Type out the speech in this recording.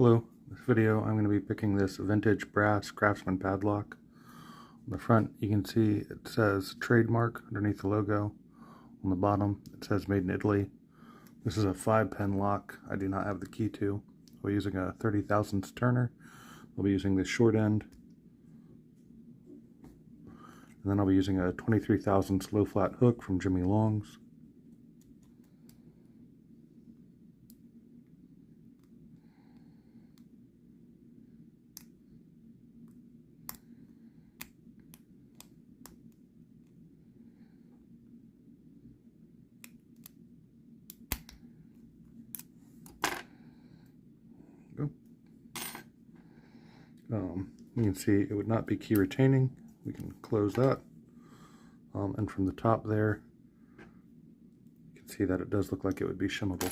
Hello, in this video I'm going to be picking this vintage brass Craftsman padlock. On the front you can see it says trademark underneath the logo. On the bottom it says made in Italy. This is a 5-pin lock I do not have the key to. We're using a 30 thousandths turner. I'll be using this short end. And then I'll be using a 23 thousandths low flat hook from Jimmy Long's. You can see it would not be key retaining. We can close that. And from the top there, you can see that it does look like it would be shimmable.